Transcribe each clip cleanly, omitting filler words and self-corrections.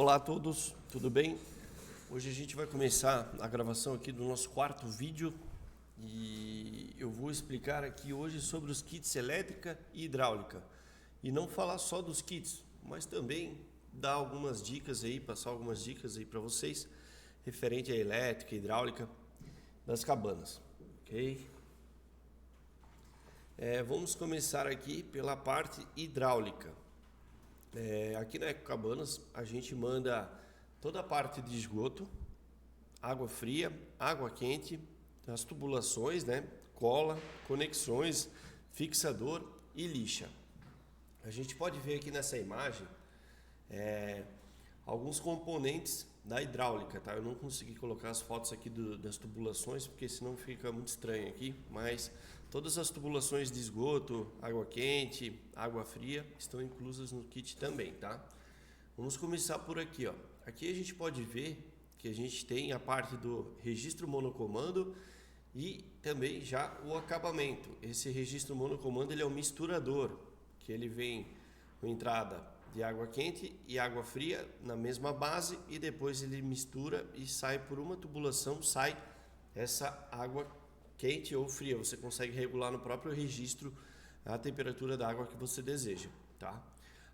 Olá a todos, tudo bem? Hoje a gente vai começar a gravação aqui do nosso quarto vídeo e eu vou explicar aqui hoje sobre os kits elétrica e hidráulica. E não falar só dos kits, mas também dar algumas dicas aí, passar algumas dicas aí para vocês referente à elétrica e hidráulica das cabanas, ok? Vamos começar aqui pela parte hidráulica. Aqui na Ecocabanas a gente manda toda a parte de esgoto, água fria, água quente, as tubulações, né, cola, conexões, fixador e lixa. A gente pode ver aqui nessa imagem alguns componentes da hidráulica, tá? Eu não consegui colocar as fotos aqui das tubulações porque senão fica muito estranho aqui, mas todas as tubulações de esgoto, água quente, água fria estão inclusas no kit também, tá? Vamos começar por aqui, ó. Aqui a gente pode ver que a gente tem a parte do registro monocomando e também já o acabamento. Esse registro monocomando ele é um misturador, que ele vem com entrada de água quente e água fria na mesma base e depois ele mistura e sai por uma tubulação, sai essa água quente ou fria. Você consegue regular no próprio registro a temperatura da água que você deseja, tá?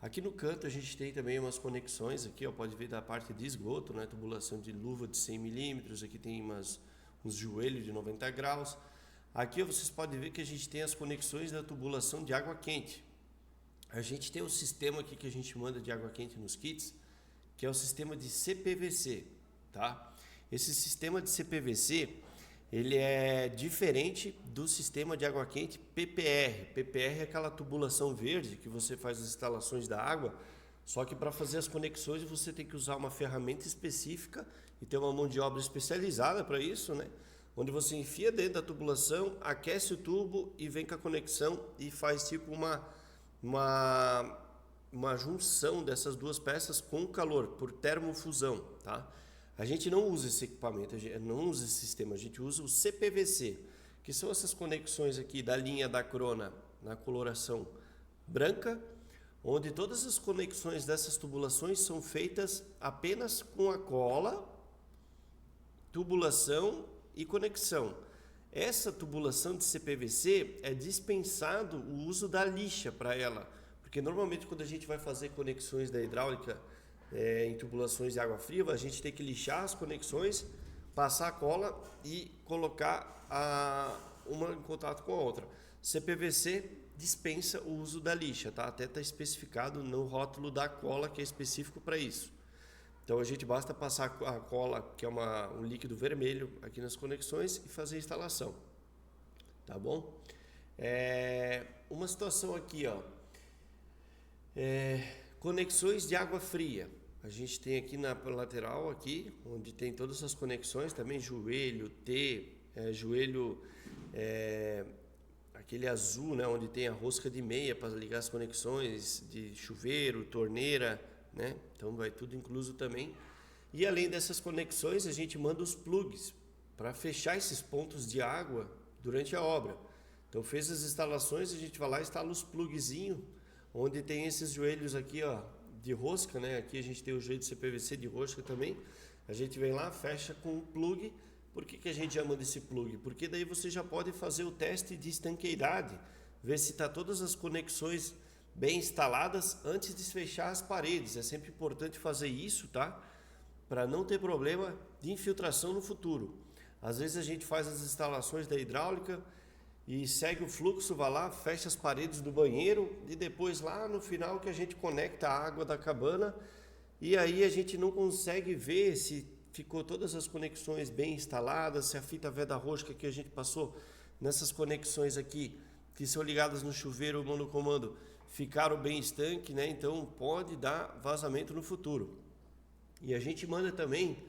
Aqui no canto a gente tem também umas conexões aqui, ó, pode ver da parte de esgoto, né? Tubulação de luva de 100 milímetros, aqui tem uns joelhos de 90 graus. Aqui vocês podem ver que a gente tem as conexões da tubulação de água quente. A gente tem um sistema aqui que a gente manda de água quente nos kits, que é o sistema de CPVC, tá? Esse sistema de CPVC, ele é diferente do sistema de água quente PPR. PPR é aquela tubulação verde que você faz as instalações da água, só que para fazer as conexões você tem que usar uma ferramenta específica e ter uma mão de obra especializada para isso, né? Onde você enfia dentro da tubulação, aquece o tubo e vem com a conexão e faz tipo uma junção dessas duas peças com calor, por termofusão, tá? A gente não usa esse equipamento, a gente não usa esse sistema, a gente usa o CPVC, que são essas conexões aqui da linha da Crona na coloração branca, onde todas as conexões dessas tubulações são feitas apenas com a cola, tubulação e conexão. Essa tubulação de CPVC é dispensado o uso da lixa para ela, porque normalmente quando a gente vai fazer conexões da hidráulica em tubulações de água fria, a gente tem que lixar as conexões, passar a cola e colocar uma em contato com a outra. CPVC dispensa o uso da lixa, tá? Até está especificado no rótulo da cola que é específico para isso. Então a gente basta passar a cola, que é um líquido vermelho, aqui nas conexões e fazer a instalação, tá bom? Uma situação aqui, ó, conexões de água fria. A gente tem aqui na lateral, aqui, onde tem todas as conexões, também joelho, T, joelho, aquele azul, né, onde tem a rosca de meia para ligar as conexões de chuveiro, torneira, né? Então vai tudo incluso também. E além dessas conexões, a gente manda os plugs para fechar esses pontos de água durante a obra. Então fez as instalações, a gente vai lá e instala os plugzinhos, onde tem esses joelhos aqui, ó, de rosca, né? Aqui a gente tem o joelho de CPVC de rosca também. A gente vem lá, fecha com o plug. Por que a gente já manda esse plug? Porque daí você já pode fazer o teste de estanqueidade, ver se está todas as conexões bem instaladas antes de fechar as paredes. É sempre importante fazer isso, tá? Para não ter problema de infiltração no futuro. Às vezes a gente faz as instalações da hidráulica e segue o fluxo, vai lá, fecha as paredes do banheiro e depois lá no final que a gente conecta a água da cabana e aí a gente não consegue ver se ficou todas as conexões bem instaladas, se a fita veda-rosca que a gente passou nessas conexões aqui, que são ligadas no chuveiro monocomando, ficaram bem estanque, né? Então pode dar vazamento no futuro. E a gente manda também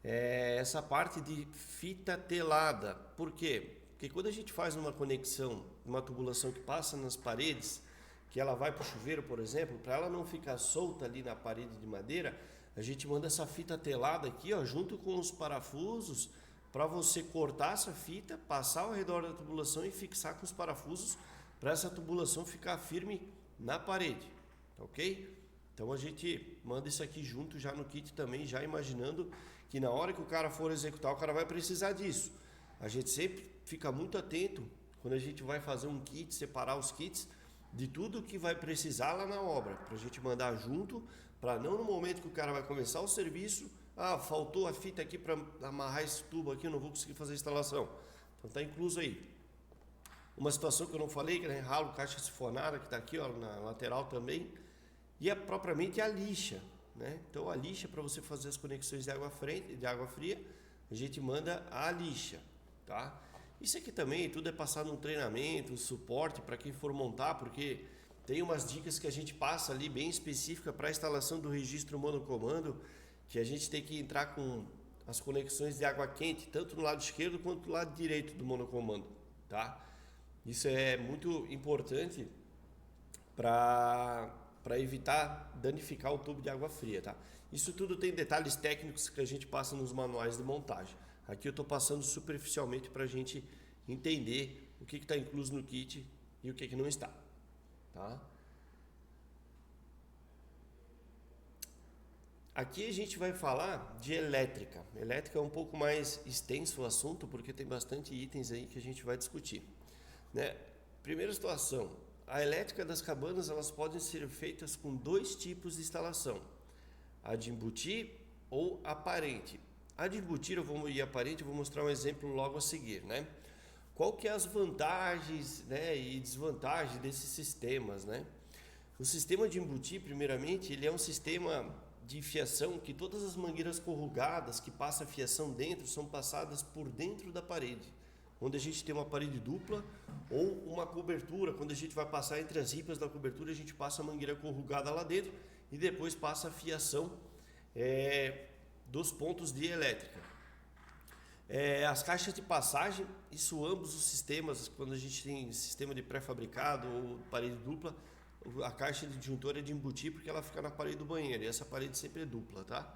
essa parte de fita telada. Por quê? Porque quando a gente faz uma conexão, uma tubulação que passa nas paredes, que ela vai para o chuveiro, por exemplo, para ela não ficar solta ali na parede de madeira, a gente manda essa fita telada aqui, ó, junto com os parafusos, para você cortar essa fita, passar ao redor da tubulação e fixar com os parafusos para essa tubulação ficar firme na parede, ok? Então a gente manda isso aqui junto já no kit também, já imaginando que na hora que o cara for executar, o cara vai precisar disso. A gente sempre fica muito atento quando a gente vai fazer um kit, separar os kits de tudo que vai precisar lá na obra, para a gente mandar junto, para não no momento que o cara vai começar o serviço, faltou a fita aqui para amarrar esse tubo aqui, eu não vou conseguir fazer a instalação. Então tá incluso aí. Uma situação que eu não falei, que é ralo, caixa sifonada, que está aqui ó, na lateral também, e é propriamente a lixa, né? Então a lixa, para você fazer as conexões de água fria, a gente manda a lixa, tá? Isso aqui também tudo é passado um treinamento, um suporte para quem for montar, porque tem umas dicas que a gente passa ali bem específica para a instalação do registro monocomando, que a gente tem que entrar com as conexões de água quente, tanto no lado esquerdo quanto no lado direito do monocomando, tá? Isso é muito importante para evitar danificar o tubo de água fria, tá? Isso tudo tem detalhes técnicos que a gente passa nos manuais de montagem. Aqui eu estou passando superficialmente para a gente entender o que está incluso no kit e o que não está, tá? Aqui a gente vai falar de elétrica. Elétrica é um pouco mais extenso o assunto, porque tem bastante itens aí que a gente vai discutir, né? Primeira situação, a elétrica das cabanas elas podem ser feitas com dois tipos de instalação, a de embutir ou aparente. A de embutir e aparente eu vou mostrar um exemplo logo a seguir, né? Qual que é as vantagens, né, e desvantagens desses sistemas, né? O sistema de embutir, primeiramente, ele é um sistema de fiação que todas as mangueiras corrugadas que passam a fiação dentro são passadas por dentro da parede. Onde a gente tem uma parede dupla ou uma cobertura, quando a gente vai passar entre as ripas da cobertura, a gente passa a mangueira corrugada lá dentro e depois passa a fiação dos pontos de elétrica. As caixas de passagem, isso ambos os sistemas, quando a gente tem sistema de pré-fabricado ou parede dupla, a caixa de disjuntor é de embutir porque ela fica na parede do banheiro e essa parede sempre é dupla, tá?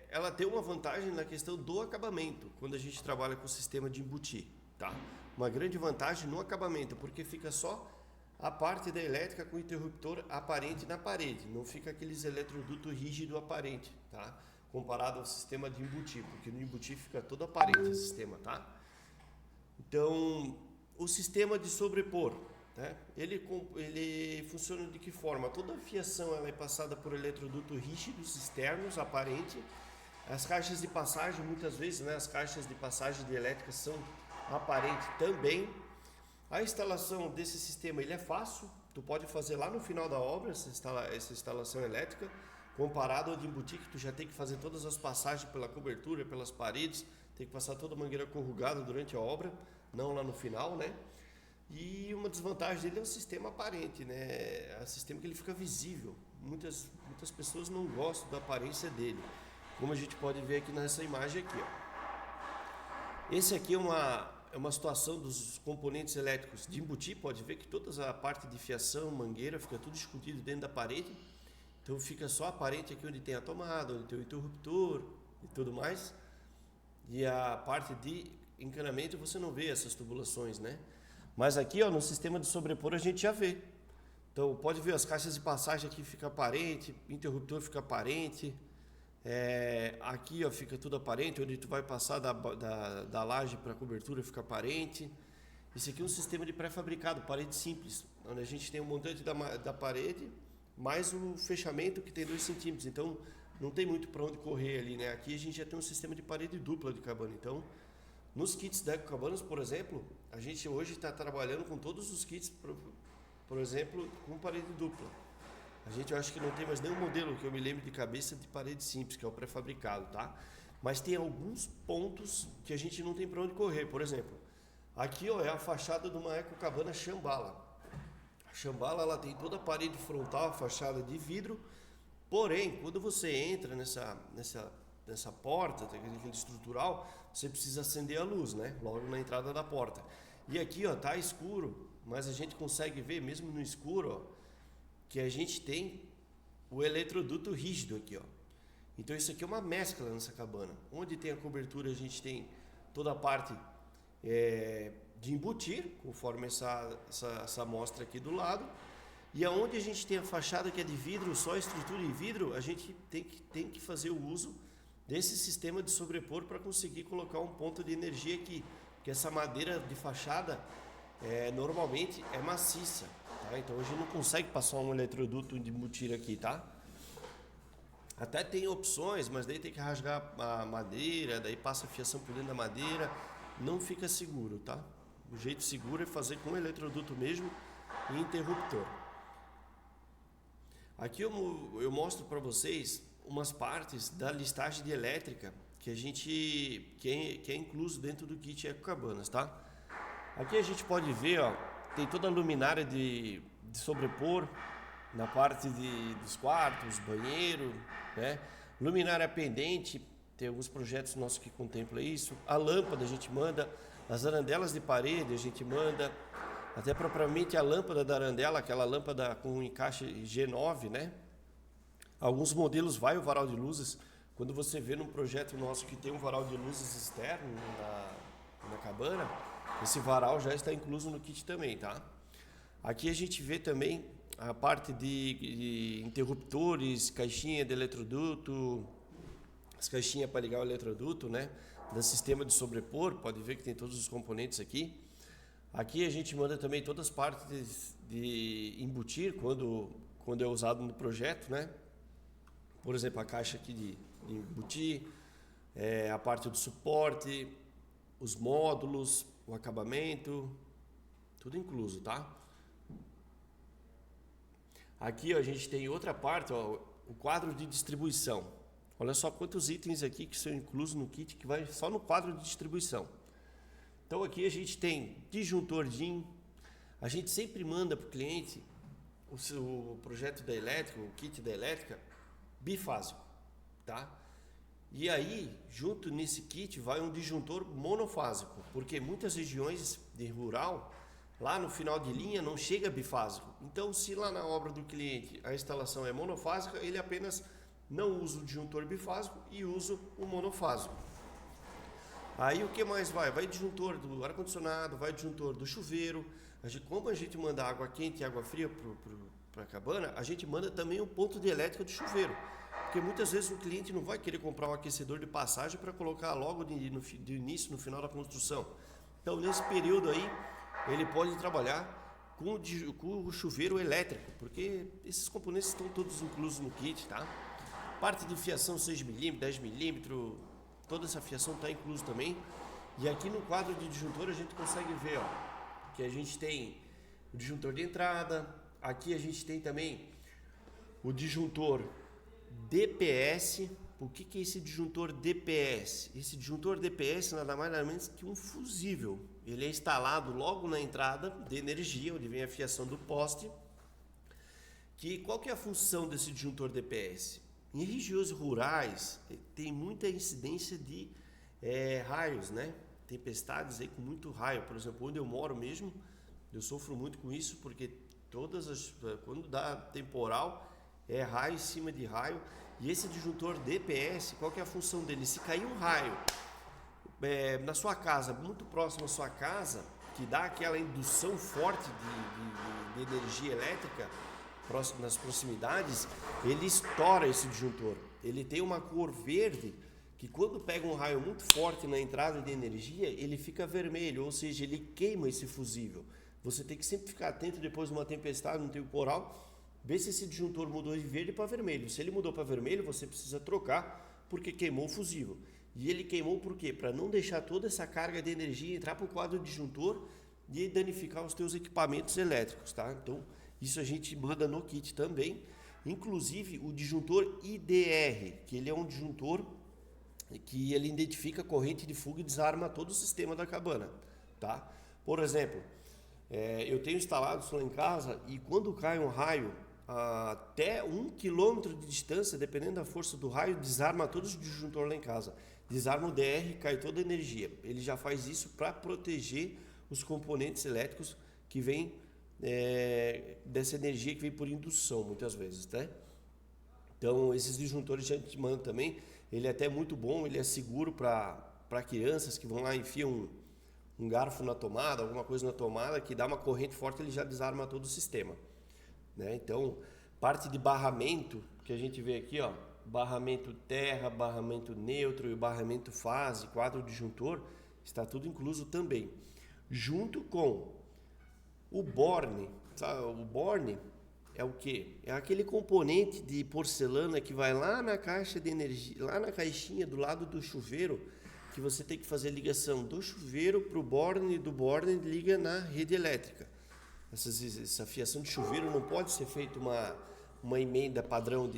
Ela tem uma vantagem na questão do acabamento, quando a gente trabalha com o sistema de embutir, tá? Uma grande vantagem no acabamento, porque fica só a parte da elétrica com o interruptor aparente na parede, não fica aqueles eletroduto rígido aparente, tá? Comparado ao sistema de embutir, porque no embutir fica todo aparente o sistema, tá? Então, o sistema de sobrepor, né? Ele funciona de que forma? Toda a fiação ela é passada por eletrodutos rígidos externos, aparente. As caixas de passagem, muitas vezes, né, as caixas de passagem de elétrica são aparentes também. A instalação desse sistema ele é fácil, tu pode fazer lá no final da obra essa instalação elétrica, comparado ao de embutir, que tu já tem que fazer todas as passagens pela cobertura, pelas paredes, tem que passar toda a mangueira corrugada durante a obra, não lá no final, né? E uma desvantagem dele é o sistema aparente, né? É o sistema que ele fica visível. Muitas pessoas não gostam da aparência dele, como a gente pode ver aqui nessa imagem aqui, ó. Esse aqui é uma situação dos componentes elétricos de embutir. Pode ver que toda a parte de fiação, mangueira, fica tudo escondido dentro da parede. Então fica só aparente aqui onde tem a tomada, onde tem o interruptor e tudo mais. E a parte de encanamento você não vê essas tubulações, né? Mas aqui, ó, no sistema de sobrepor a gente já vê. Então pode ver as caixas de passagem aqui fica aparente, interruptor fica aparente. Aqui, ó, fica tudo aparente, onde tu vai passar da laje para a cobertura fica aparente. Esse aqui é um sistema de pré-fabricado, parede simples, onde a gente tem um montante da parede mais o fechamento que tem 2 centímetros. Então não tem muito para onde correr ali, né? Aqui a gente já tem um sistema de parede dupla de cabana. Então nos kits da Ecocabanas, por exemplo, a gente hoje está trabalhando com todos os kits, por exemplo, com parede dupla. A gente, eu acho que não tem mais nenhum modelo que eu me lembre de cabeça de parede simples, que é o pré-fabricado, tá? Mas tem alguns pontos que a gente não tem para onde correr. Por exemplo, aqui, ó, é a fachada de uma Ecocabana Shambhala. A Shambhala, ela tem toda a parede frontal, a fachada de vidro. Porém, quando você entra nessa porta, aquele estrutural, você precisa acender a luz, né? Logo na entrada da porta. E aqui, ó, tá escuro, mas a gente consegue ver, mesmo no escuro, ó, que a gente tem o eletroduto rígido aqui, ó. Então isso aqui é uma mescla nessa cabana. Onde tem a cobertura, a gente tem toda a parte de embutir, conforme essa amostra aqui do lado. E aonde a gente tem a fachada que é de vidro, só estrutura em vidro, a gente tem que fazer o uso desse sistema de sobrepor para conseguir colocar um ponto de energia aqui. Porque essa madeira de fachada normalmente é maciça, tá? Então a gente não consegue passar um eletroduto de embutido aqui, tá? Até tem opções, mas daí tem que rasgar a madeira, daí passa a fiação por dentro da madeira, não fica seguro, tá? O jeito seguro é fazer com eletroduto mesmo e interruptor. Aqui eu mostro para vocês umas partes da listagem de elétrica que é incluso dentro do kit Ecocabanas, tá? Aqui a gente pode ver, ó, tem toda a luminária de sobrepor na parte dos quartos, banheiro, né? Luminária pendente, tem alguns projetos nossos que contemplam isso. A lâmpada a gente manda, as arandelas de parede a gente manda, até propriamente a lâmpada da arandela, aquela lâmpada com encaixe G9, né? Alguns modelos vai o varal de luzes. Quando você vê num projeto nosso que tem um varal de luzes externo na cabana, esse varal já está incluso no kit também, tá? Aqui a gente vê também a parte de interruptores, caixinha de eletroduto, as caixinhas para ligar o eletroduto, né? Do sistema de sobrepor, pode ver que tem todos os componentes aqui. Aqui a gente manda também todas as partes de embutir quando é usado no projeto, né? Por exemplo, a caixa aqui de embutir, a parte do suporte, os módulos, o acabamento, tudo incluso, tá? Aqui ó, a gente tem outra parte, ó, o quadro de distribuição. Olha só quantos itens aqui que são inclusos no kit que vai só no quadro de distribuição. Então aqui a gente tem disjuntor DIN, a gente sempre manda para o cliente o projeto da elétrica, o kit da elétrica, bifásico, tá? E aí, junto nesse kit vai um disjuntor monofásico, porque muitas regiões de rural, lá no final de linha não chega bifásico. Então, se lá na obra do cliente a instalação é monofásica, ele apenas não usa o disjuntor bifásico e usa o monofásico. Aí o que mais vai? Vai disjuntor do ar-condicionado, vai disjuntor do chuveiro. Como a gente manda água quente e água fria para a cabana, a gente manda também o ponto de elétrica do chuveiro. Porque muitas vezes o cliente não vai querer comprar um aquecedor de passagem para colocar logo de início, no final da construção. Então nesse período aí, ele pode trabalhar com o chuveiro elétrico, porque esses componentes estão todos inclusos no kit, tá? Parte de fiação 6mm, 10mm, toda essa fiação está incluso também. E aqui no quadro de disjuntor a gente consegue ver, ó, que a gente tem o disjuntor de entrada. Aqui a gente tem também o disjuntor DPS. O que é esse disjuntor DPS? Esse disjuntor DPS nada mais nada menos que um fusível. Ele é instalado logo na entrada de energia, onde vem a fiação do poste. Qual que é a função desse disjuntor DPS? Em regiões rurais tem muita incidência de raios, né? Tempestades aí com muito raio. Por exemplo, onde eu moro mesmo, eu sofro muito com isso, porque quando dá temporal, é raio em cima de raio. E esse disjuntor DPS, qual que é a função dele? Se cair um raio na sua casa, muito próximo à sua casa, que dá aquela indução forte de energia elétrica nas proximidades, ele estoura esse disjuntor. Ele tem uma cor verde que quando pega um raio muito forte na entrada de energia, ele fica vermelho, ou seja, ele queima esse fusível. Você tem que sempre ficar atento depois de uma tempestade, no temporal, ver se esse disjuntor mudou de verde para vermelho. Se ele mudou para vermelho, você precisa trocar, porque queimou o fusível. E ele queimou por quê? Para não deixar toda essa carga de energia entrar para o quadro de disjuntor e danificar os teus equipamentos elétricos, tá? Então, isso a gente manda no kit também. Inclusive, o disjuntor IDR, que ele é um disjuntor que ele identifica a corrente de fuga e desarma todo o sistema da cabana, tá? Por exemplo, eu tenho instalado isso lá em casa e quando cai um raio até 1 km de distância, dependendo da força do raio, desarma todo o disjuntor lá em casa. Desarma o DR, cai toda a energia. Ele já faz isso para proteger os componentes elétricos que vêm dessa energia que vem por indução, muitas vezes, né? Então, esses disjuntores a gente manda também. Ele é até muito bom, ele é seguro para crianças que vão lá e enfiam um garfo na tomada, alguma coisa na tomada, que dá uma corrente forte, ele já desarma todo o sistema. né? Então, parte de barramento que a gente vê aqui, ó, barramento terra, barramento neutro e barramento fase, quadro disjuntor, está tudo incluso também. Junto com o borne, sabe? O borne é o quê? É aquele componente de porcelana que vai lá na caixa de energia, lá na caixinha do lado do chuveiro, que você tem que fazer ligação do chuveiro para o borne, do borne liga na rede elétrica. Essa fiação de chuveiro não pode ser feita uma emenda padrão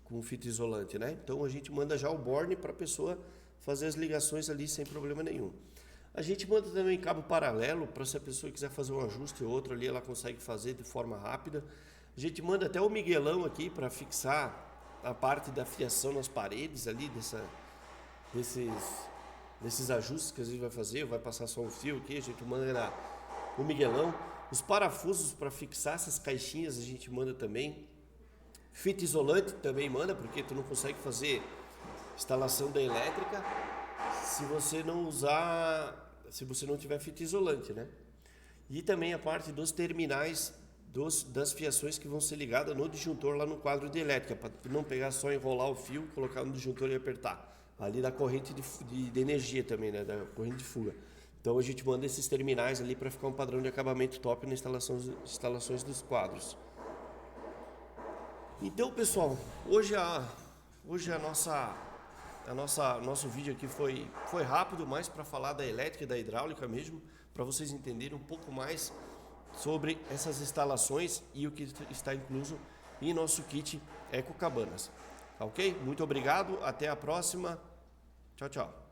com fita isolante, né? Então a gente manda já o borne para a pessoa fazer as ligações ali sem problema nenhum. A gente manda também cabo paralelo para se a pessoa quiser fazer um ajuste ou outro ali, ela consegue fazer de forma rápida. A gente manda até o miguelão aqui para fixar a parte da fiação nas paredes ali desses ajustes que a gente vai fazer, vai passar só um fio aqui, a gente manda o miguelão. Os parafusos para fixar essas caixinhas a gente manda também. Fita isolante também manda, porque tu não consegue fazer instalação da elétrica se você não tiver fita isolante, né? E também a parte dos terminais das fiações que vão ser ligadas no disjuntor lá no quadro de elétrica, para não pegar só enrolar o fio, colocar no disjuntor e apertar. Ali da corrente de energia também, né? Da corrente de fuga. Então a gente manda esses terminais ali para ficar um padrão de acabamento top nas instalações dos quadros. Então, pessoal, hoje nosso vídeo aqui foi rápido, mais para falar da elétrica e da hidráulica mesmo, para vocês entenderem um pouco mais sobre essas instalações e o que está incluso em nosso kit Ecocabanas. Ok? Muito obrigado, até a próxima. Tchau, tchau.